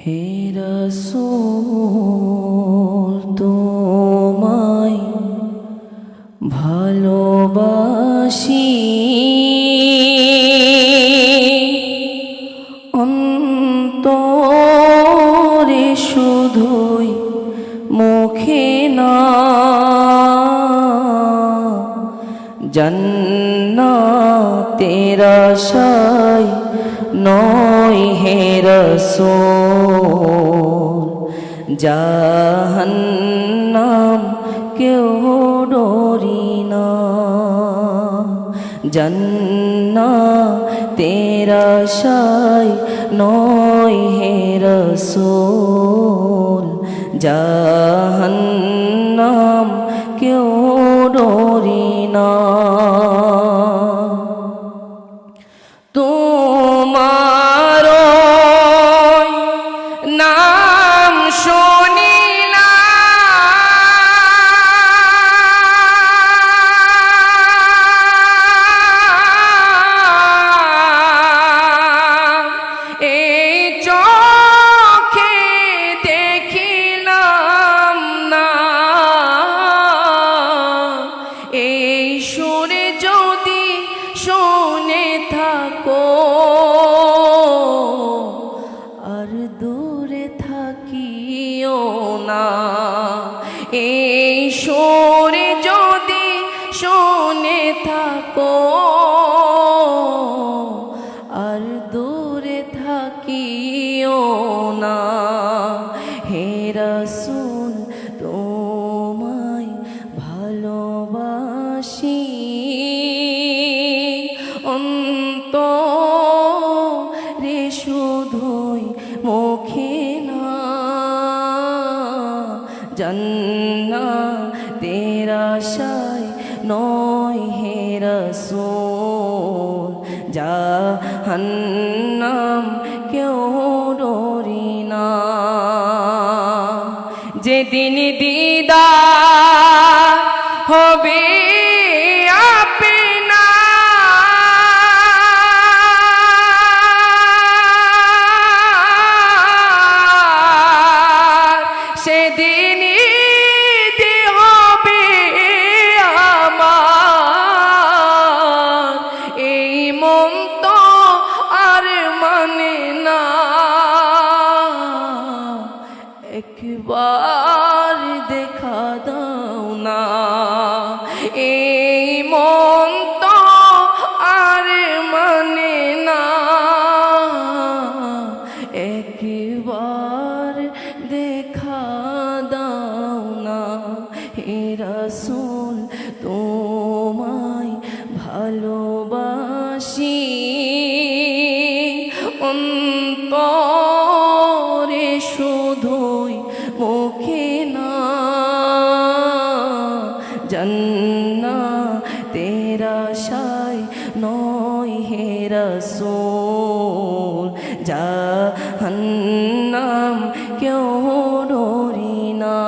হে রাসূল তোমায় ভালোবাসি, অন্তরে শুধুই মুখে না। জান্নাতের আশায় নয় হে রাসূল, জাহান্নাম কেউ ডরি না। জান্নাতের আশায় নয় হে রাসূল, জাহান্নাম কেউ ডরি না। তোমার নাম শুনিলাম, এই চোখে দেখিলাম না। এই সুরে যদি শুনে থাকো, আর দূরে থাকিও না। এই সুরে যদি শুনে থাকো, আর দূরে থাকিও না। হে রাসূল তোমায় ভালোবাসি, অন্তরে শুধুই মুখে না। জান্নাতের আশায় নয় হে রাসূল, জাহান্নাম কেউ ডরি না। যেদিন দিদার হবে আপনার, সেদিনই হবে আমার। এই মন তো আর মানে না, একবার দেখা দাও না। এই মন তো আর মানে না, একবার দেখা দাও না। হে রাসূল তোমায় ভালোবাসি, অন্তরে শুধুই মুখে না। জান্নাতের আশায় নয় হে রাসূল, জাহান্নাম কেউ ডরি না।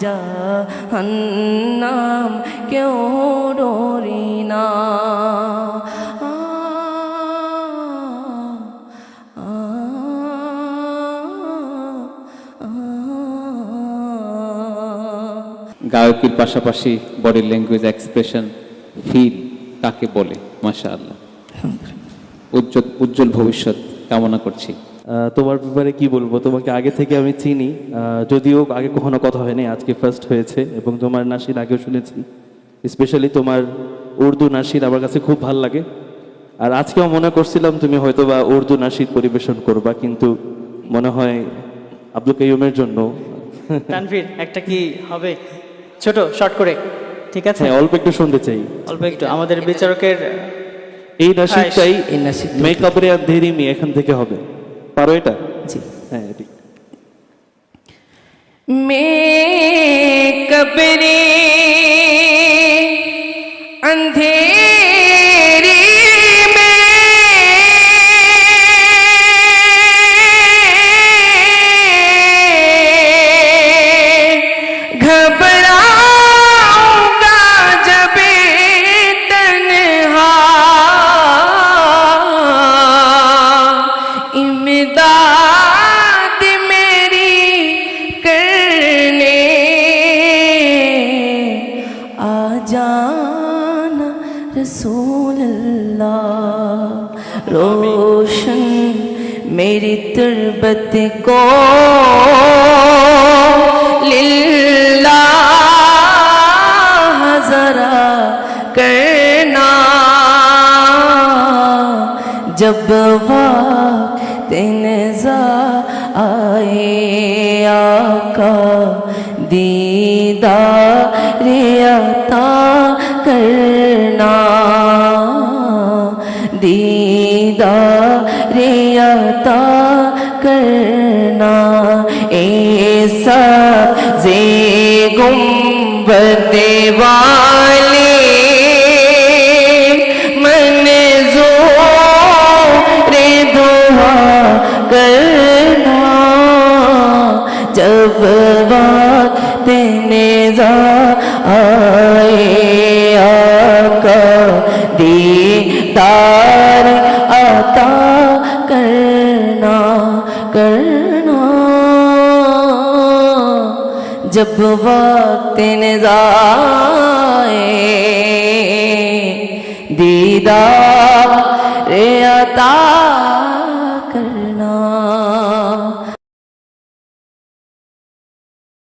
জাহান্নাম কেউ ডরি না। গায়কের পাশাপাশি বডি ল্যাঙ্গুয়েজ এক্সপ্রেশন ফিল কাকে বলে? মাশাআল্লাহ, উজ্জ্বল ভবিষ্যৎ কামনা করছি। তোমার ব্যাপারে কি বলবো, তোমাকে আগে থেকে আমি চিনি, যদিও আগে কখনো কথা হয়নি, আজকে ফার্স্ট হয়েছে। এবং তোমার নাশিদ আগেও শুনেছি, স্পেশালি তোমার উর্দু নাশিদ আমার কাছে খুব ভাল লাগে। আর আজকেও মনে করছিলাম তুমি হয়তোবা উর্দু নাশিদ পরিবেশন করবা, কিন্তু মনে হয় আব্দুল কাইয়ুমের জন্য। তানভীর একটা কি হবে ছোট শর্ট করে? ঠিক আছে, হ্যাঁ, অল্প একটু শুনতে চাই, অল্প একটু। আমাদের বিচারকের এই নাশিদটাই এই নাশিদ মেকআপরে আন্ধেরি মি এখান থেকে হবে। পারো এটা? জি। হ্যাঁ, ঠিক। মেকআপরে अंधेरी में घबराऊंगा जब तन्हा, इमदाद जाना रसूल अल्लाह रोशन मेरी तुरबत को लिल्लाह जरा करना जब वक्त नज़ा आए आका दीदार अता करना दीदार अता करना ऐसा जे गुंबद वाले करना जब वक्त नेज़ा आए आका दीदार अता करना करना जब वक्त नेज़ा आए दीदार